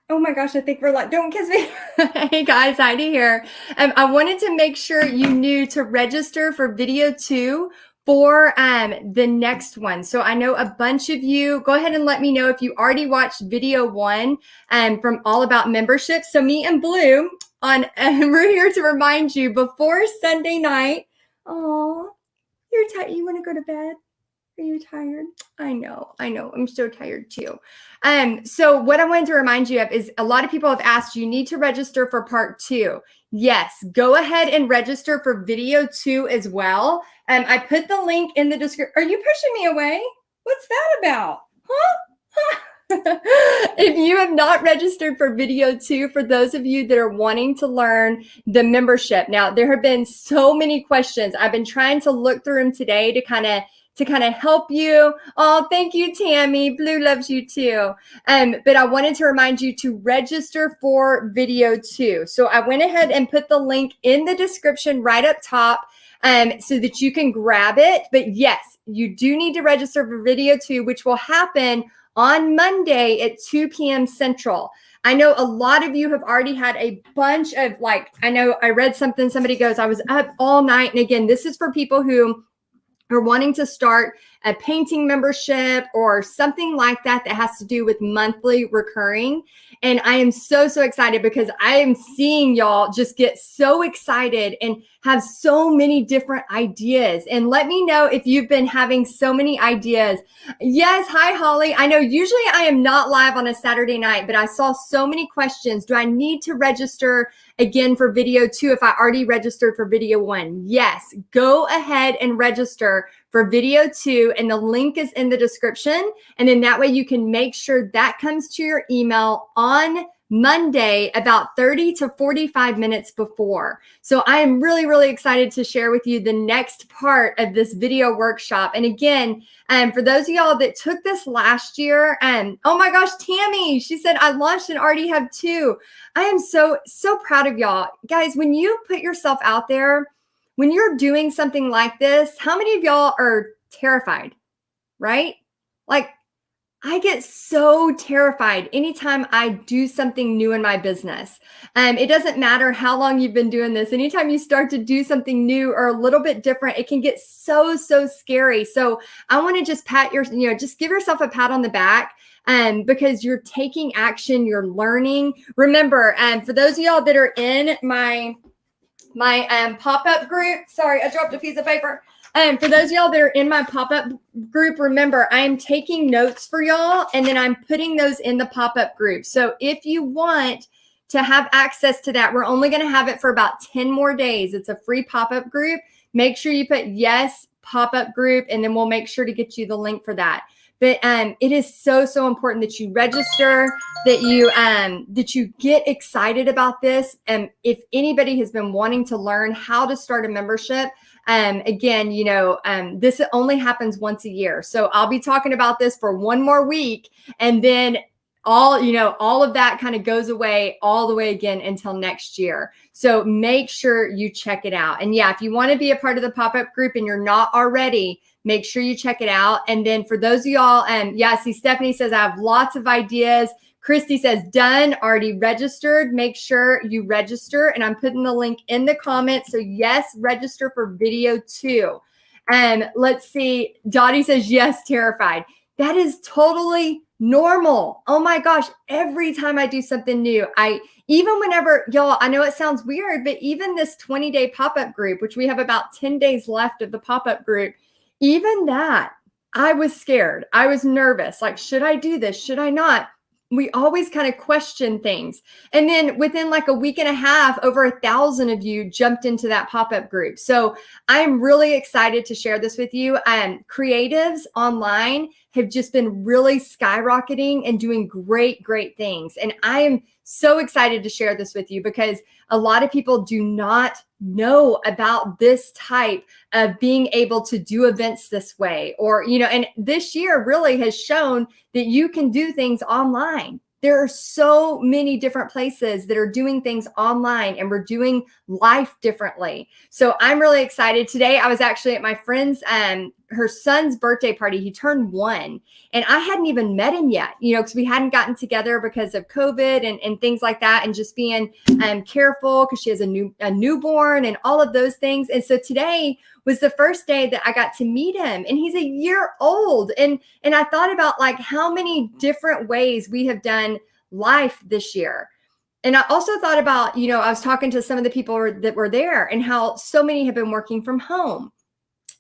Oh my gosh, I think we're like, don't kiss me. Hey guys, Heidi here. I wanted to make sure you knew to register for video 2 for the next one. So I know a bunch of you, go ahead and let me know if you already watched video 1 from All About Membership. So me and Blue we're here to remind you before Sunday night. Oh, you're tired. You want to go to bed? Are you tired? I know. I'm so tired too. So what I wanted to remind you of is a lot of people have asked, you need to register for part 2. Yes, go ahead and register for video 2 as well. I put the link in the description. Are you pushing me away? What's that about? Huh? If you have not registered for video 2, for those of you that are wanting to learn the membership, now there have been so many questions. I've been trying to look through them today to kind of help you. Oh, thank you, Tammy. Blue loves you too. But I wanted to remind you to register for video 2. So I went ahead and put the link in the description right up top so that you can grab it. But yes, you do need to register for video 2, which will happen on Monday at 2 p.m. Central. I know a lot of you have already had a bunch of I know I read something, somebody goes, I was up all night. And again, this is for people who are wanting to start a painting membership or something like that that has to do with monthly recurring. And I am so excited because I am seeing y'all just get so excited and have so many different ideas. And let me know if you've been having so many ideas. Yes, hi, Holly. I know usually I am not live on a Saturday night, but I saw so many questions. Do I need to register again for video 2 if I already registered for video 1? Yes, go ahead and register for video 2, and the link is in the description. And then that way you can make sure that comes to your email on Monday about 30 to 45 minutes before. So I am really excited to share with you the next part of this video workshop. And again, for those of y'all that took this last year, oh my gosh, Tammy, she said, I launched and already have 2. I am so proud of y'all. Guys, when you put yourself out there, when you're doing something like this, how many of y'all are terrified, right? Like, I get so terrified anytime I do something new in my business. It doesn't matter how long you've been doing this. Anytime you start to do something new or a little bit different, it can get so scary. So I want to just just give yourself a pat on the back because you're taking action, you're learning. Remember, for those of y'all that are in my pop-up group, sorry, I dropped a piece of paper. For those of y'all that are in my pop-up group, remember, I am taking notes for y'all, and then I'm putting those in the pop-up group. So if you want to have access to that, we're only going to have it for about 10 more days. It's a free pop-up group. Make sure you put yes, pop-up group, and then we'll make sure to get you the link for that. But it is so important that you register, that you get excited about this. And if anybody has been wanting to learn how to start a membership, again, this only happens once a year. So I'll be talking about this for one more week, and then all of that kind of goes away all the way again until next year. So make sure you check it out. And yeah, if you want to be a part of the pop-up group and you're not already, make sure you check it out. And then for those of y'all, see, Stephanie says, I have lots of ideas. Christy says, done, already registered. Make sure you register. And I'm putting the link in the comments. So yes, register for video 2. Let's see. Dottie says, yes, terrified. That is totally normal. Oh my gosh. Every time I do something new, even whenever y'all, I know it sounds weird, but even this 20-day pop-up group, which we have about 10 days left of the pop-up group, even that, I was scared. I was nervous. Like, should I do this? Should I not? We always kind of question things. And then within like a week and a half, over 1,000 of you jumped into that pop-up group. So I'm really excited to share this with you. Creatives online have just been really skyrocketing and doing great things. And I am so excited to share this with you because a lot of people do not know about this type of being able to do events this way, or, and this year really has shown that you can do things online. There are so many different places that are doing things online, and we're doing life differently. So I'm really excited. Today, I was actually at my friend's her son's birthday party. He turned 1, and I hadn't even met him yet, because we hadn't gotten together because of COVID and things like that, and just being careful because she has a newborn and all of those things. And so today was the first day that I got to meet him, and he's a year old. And I thought about like how many different ways we have done life this year. And I also thought about, I was talking to some of the people that were there and how so many have been working from home.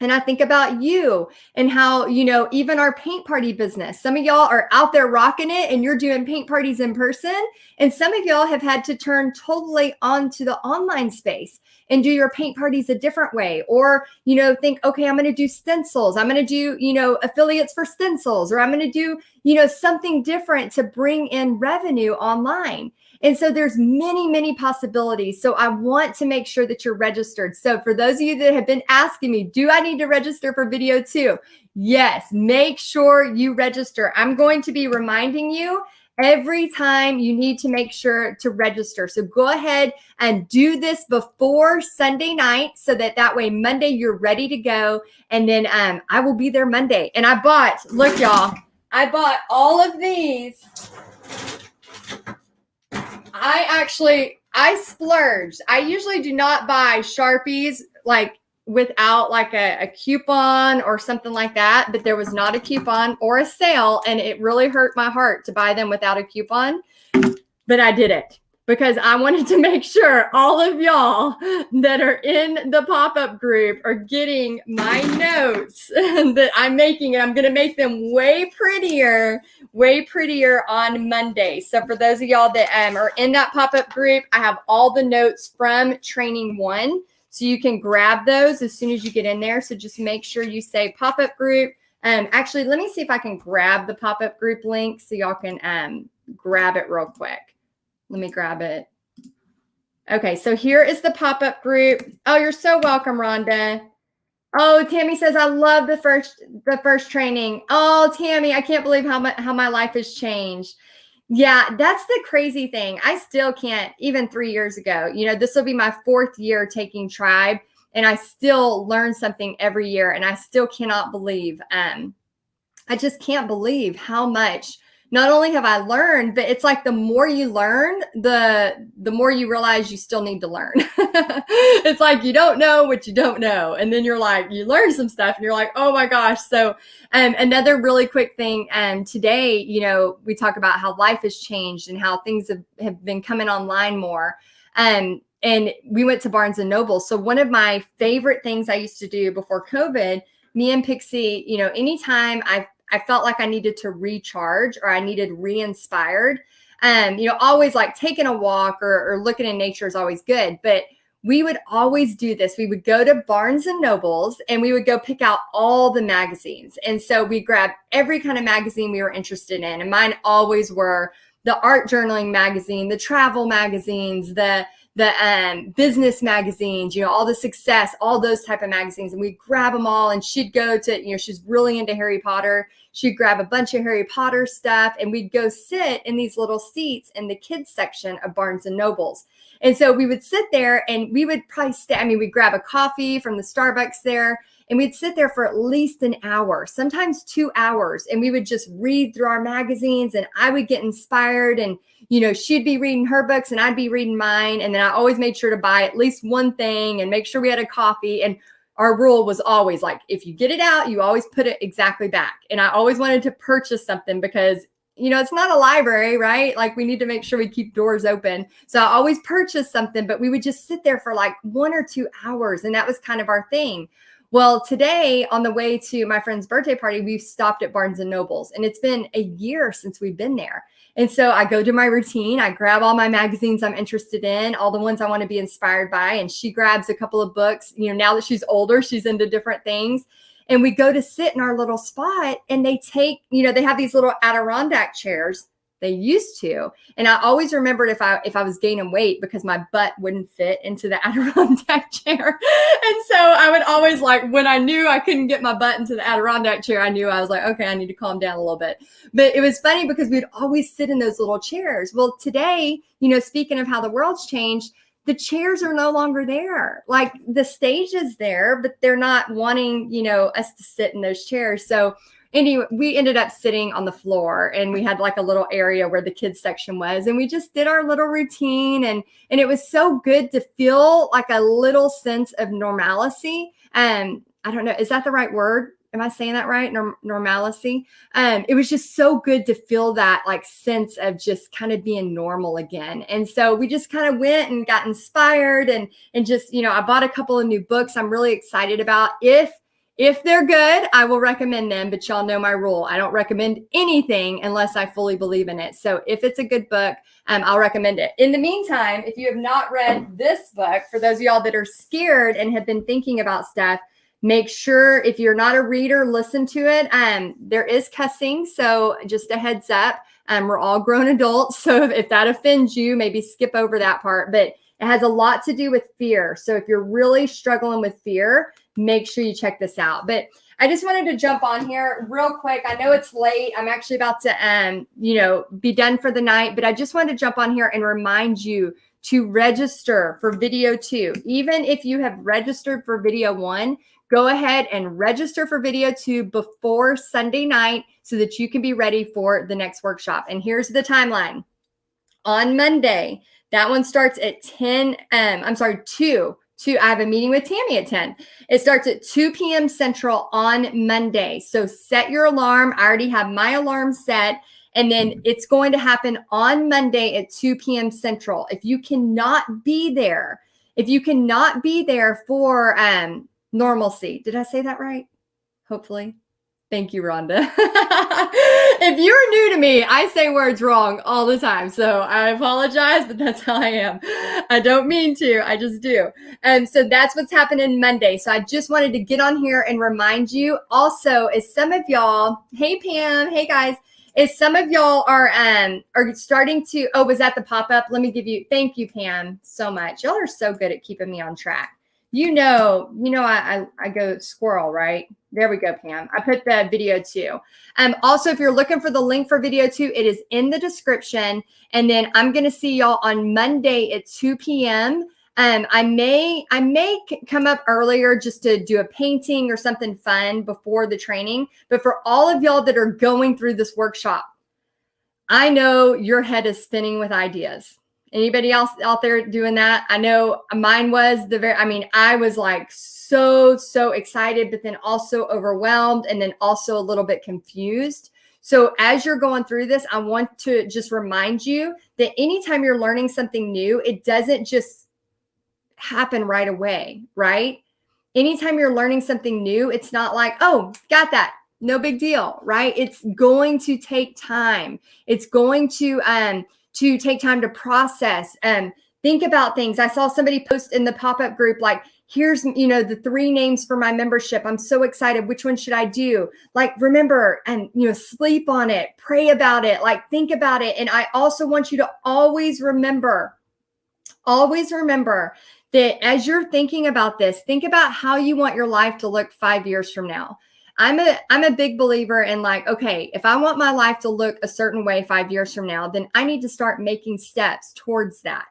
And I think about you and how, even our paint party business, some of y'all are out there rocking it and you're doing paint parties in person. And some of y'all have had to turn totally onto the online space and do your paint parties a different way. Or, think, okay, I'm going to do stencils. I'm going to do, affiliates for stencils, or I'm going to do, something different to bring in revenue online. And so there's many, many possibilities. So I want to make sure that you're registered. So for those of you that have been asking me, do I need to register for video 2? Yes, make sure you register. I'm going to be reminding you every time you need to make sure to register. So go ahead and do this before Sunday night so that way Monday you're ready to go. And then I will be there Monday. And look, y'all, I bought all of these. I splurged. I usually do not buy Sharpies like without like a coupon or something like that, but there was not a coupon or a sale, and it really hurt my heart to buy them without a coupon, but I did it because I wanted to make sure all of y'all that are in the pop-up group are getting my notes that I'm making, and I'm going to make them way prettier on Monday. So for those of y'all that are in that pop-up group, I have all the notes from training 1. So you can grab those as soon as you get in there. So just make sure you say pop-up group. Actually, let me see if I can grab the pop-up group link so y'all can grab it real quick. Let me grab it. Okay, so here is the pop-up group. Oh, you're so welcome, Rhonda. Oh, Tammy says, I love the first training. Oh, Tammy, I can't believe how my life has changed. Yeah, that's the crazy thing. I still can't, even 3 years ago, this will be my 4th year taking Tribe, and I still learn something every year, and I still cannot believe, I just can't believe how much not only have I learned, but it's like the more you learn, the more you realize you still need to learn. It's like you don't know what you don't know. And then you're like, you learn some stuff and you're like, oh my gosh. So another really quick thing, today, we talk about how life has changed and how things have been coming online more. And we went to Barnes and Noble. So one of my favorite things I used to do before COVID, me and Pixie, anytime I felt like I needed to recharge or I needed re-inspired, always like taking a walk or looking in nature is always good. But we would always do this. We would go to Barnes and Nobles and we would go pick out all the magazines. And so we grabbed every kind of magazine we were interested in. And mine always were the art journaling magazine, the travel magazines, the business magazines, all the success, all those type of magazines. And we'd grab them all, and she'd go to, she's really into Harry Potter. She'd grab a bunch of Harry Potter stuff, and we'd go sit in these little seats in the kids section of Barnes and Nobles. And so we would sit there and we would probably we'd grab a coffee from the Starbucks there, and we'd sit there for at least an hour, sometimes 2 hours. And we would just read through our magazines, and I would get inspired, and she'd be reading her books and I'd be reading mine. And then I always made sure to buy at least one thing and make sure we had a coffee. And our rule was always like, if you get it out, you always put it exactly back. And I always wanted to purchase something because, it's not a library, right? Like we need to make sure we keep doors open. So I always purchased something, but we would just sit there for like 1 or 2 hours. And that was kind of our thing. Well, today on the way to my friend's birthday party, we've stopped at Barnes and Nobles, and it's been a year since we've been there. And so I go to my routine, I grab all my magazines I'm interested in, all the ones I want to be inspired by. And she grabs a couple of books, now that she's older, she's into different things. And we go to sit in our little spot, and they take, they have these little Adirondack chairs. They used to. And I always remembered if I was gaining weight because my butt wouldn't fit into the Adirondack chair. And so I would always when I knew I couldn't get my butt into the Adirondack chair, I knew I was like, okay, I need to calm down a little bit. But it was funny because we'd always sit in those little chairs. Well, today, speaking of how the world's changed, the chairs are no longer there. Like the stage is there, but they're not wanting, us to sit in those chairs. So anyway, we ended up sitting on the floor, and we had like a little area where the kids section was, and we just did our little routine, and it was so good to feel like a little sense of normalcy. I don't know, is that the right word? Am I saying that right? Normalcy. It was just so good to feel that like sense of just kind of being normal again. And so we just kind of went and got inspired, and just, I bought a couple of new books I'm really excited about. If they're good, I will recommend them, but y'all know my rule. I don't recommend anything unless I fully believe in it. So if it's a good book, I'll recommend it. In the meantime, if you have not read this book, for those of y'all that are scared and have been thinking about stuff, make sure if you're not a reader, listen to it. There is cussing, so just a heads up. We're all grown adults, so if that offends you, maybe skip over that part. But it has a lot to do with fear. So if you're really struggling with fear, make sure you check this out. But I just wanted to jump on here real quick. I know it's late. I'm actually about to, be done for the night, but I just wanted to jump on here and remind you to register for video 2. Even if you have registered for video 1, go ahead and register for video 2 before Sunday night so that you can be ready for the next workshop. And here's the timeline. On Monday, that one starts at 2. I have a meeting with Tammy at 10. It starts at 2 p.m. Central on Monday. So set your alarm. I already have my alarm set. And then it's going to happen on Monday at 2 p.m. Central. If you cannot be there for normalcy. Did I say that right? Hopefully. Thank you, Rhonda. If you're new to me, I say words wrong all the time. So I apologize, but that's how I am. I don't mean to, I just do. And so that's what's happening Monday. So I just wanted to get on here and remind you. Also, as some of y'all, hey Pam, hey guys, as some of y'all are starting to, was that the pop-up? Thank you, Pam, so much. Y'all are so good at keeping me on track. I go squirrel, right? There we go, Pam. I put the video 2. Also, if you're looking for the link for video 2, it is in the description. And then I'm going to see y'all on Monday at 2 p.m. I may come up earlier just to do a painting or something fun before the training. But for all of y'all that are going through this workshop, I know your head is spinning with ideas. Anybody else out there doing that? I know mine was I was like so excited, but then also overwhelmed, and then also a little bit confused. So as you're going through this, I want to just remind you that anytime you're learning something new, it doesn't just happen right away, right? Anytime you're learning something new, it's not like, oh, got that. No big deal, right? It's going to take time. It's going to take time to process and think about things. I saw somebody post in the pop-up group, like, here's, the 3 names for my membership. I'm so excited. Which one should I do? Like, remember, and, sleep on it, pray about it, like, think about it. And I also want you to always remember that as you're thinking about this, think about how you want your life to look 5 years from now. I'm a big believer in like, okay, if I want my life to look a certain way 5 years from now, then I need to start making steps towards that.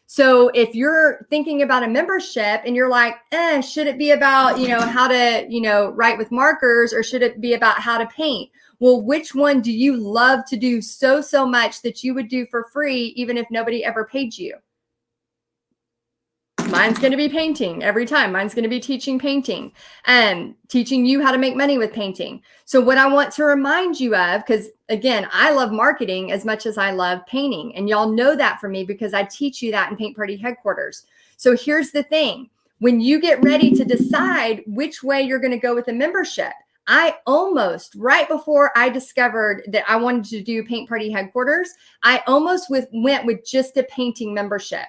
So if you're thinking about a membership and you're like, should it be about, how to, write with markers, or should it be about how to paint? Well, which one do you love to do so much that you would do for free, even if nobody ever paid you? Mine's going to be painting every time. Mine's going to be teaching painting and teaching you how to make money with painting. So what I want to remind you of, because again, I love marketing as much as I love painting. And y'all know that from me because I teach you that in Paint Party headquarters. So here's the thing. When you get ready to decide which way you're going to go with a membership, I almost, right before I discovered that I wanted to do Paint Party headquarters, I almost went with just a painting membership.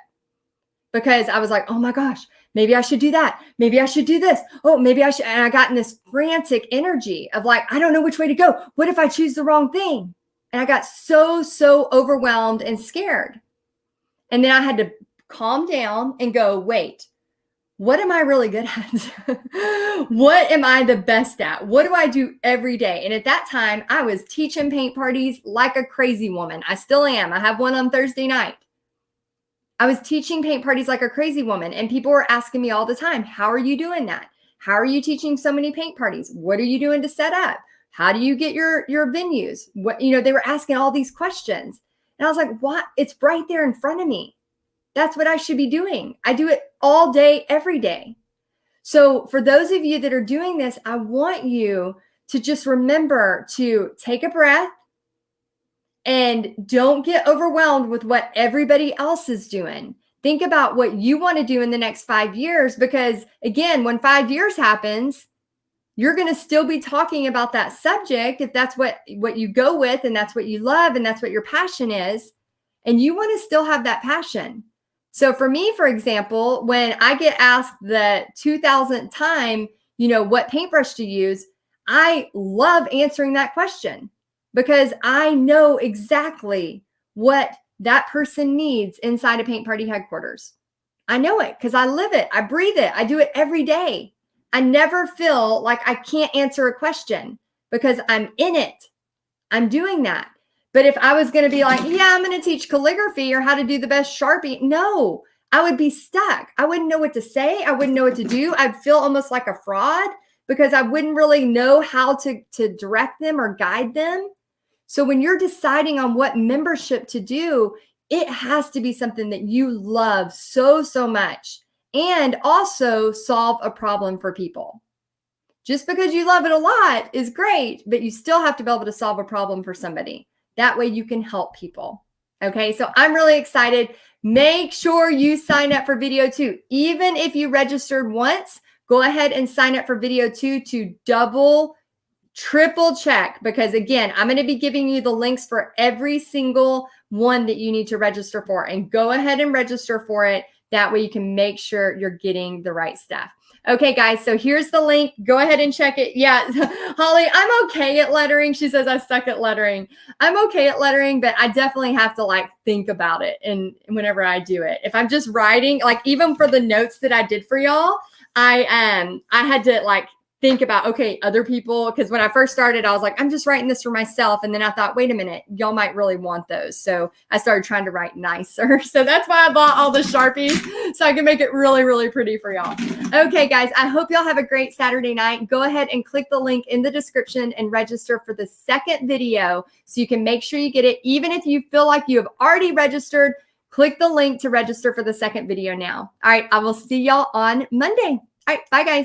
Because I was like, oh my gosh, maybe I should do that. Maybe I should do this. Oh, maybe I should. And I got in this frantic energy of like, I don't know which way to go. What if I choose the wrong thing? And I got so overwhelmed and scared. And then I had to calm down and go, wait, what am I really good at? What am I the best at? What do I do every day? And at that time, I was teaching paint parties like a crazy woman. I still am. I have one on Thursday night. I was teaching paint parties like a crazy woman, and people were asking me all the time, how are you doing that? How are you teaching so many paint parties? What are you doing to set up? How do you get your venues? What, they were asking all these questions. And I was like, what? It's right there in front of me. That's what I should be doing. I do it all day, every day. So for those of you that are doing this, I want you to just remember to take a breath and don't get overwhelmed with what everybody else is doing. Think about what you want to do in the next 5 years, because again, when 5 years happens, you're going to still be talking about that subject if that's what you go with and that's what you love and that's what your passion is. And you want to still have that passion. So for me, for example, when I get asked the 2000th time, what paintbrush to use, I love answering that question because I know exactly what that person needs inside a paint party headquarters. I know it because I live it. I breathe it. I do it every day. I never feel like I can't answer a question because I'm in it. I'm doing that. But if I was going to be like, yeah, I'm going to teach calligraphy or how to do the best Sharpie, no, I would be stuck. I wouldn't know what to say. I wouldn't know what to do. I'd feel almost like a fraud because I wouldn't really know how to direct them or guide them. So when you're deciding on what membership to do, it has to be something that you love so, so much and also solve a problem for people. Just because you love it a lot is great, but you still have to be able to solve a problem for somebody. That way you can help people. Okay, so I'm really excited. Make sure you sign up for video 2. Even if you registered once, go ahead and sign up for video 2 to triple check, because again, I'm going to be giving you the links for every single one that you need to register for, and go ahead and register for it. That way you can make sure you're getting the right stuff. Okay, guys, so here's the link. Go ahead and check it. Yeah, Holly, I'm okay at lettering. She says I suck at lettering. I'm okay at lettering, but I definitely have to think about it. And whenever I do it, if I'm just writing, even for the notes that I did for y'all, I had to think about, okay, other people, because when I first started, I was like, I'm just writing this for myself. And then I thought, wait a minute, y'all might really want those. So I started trying to write nicer. So that's why I bought all the Sharpies, so I can make it really, really pretty for y'all. Okay, guys, I hope y'all have a great Saturday night. Go ahead and click the link in the description and register for the second video so you can make sure you get it. Even if you feel like you have already registered, click the link to register for the second video now. All right, I will see y'all on Monday. All right, bye, guys.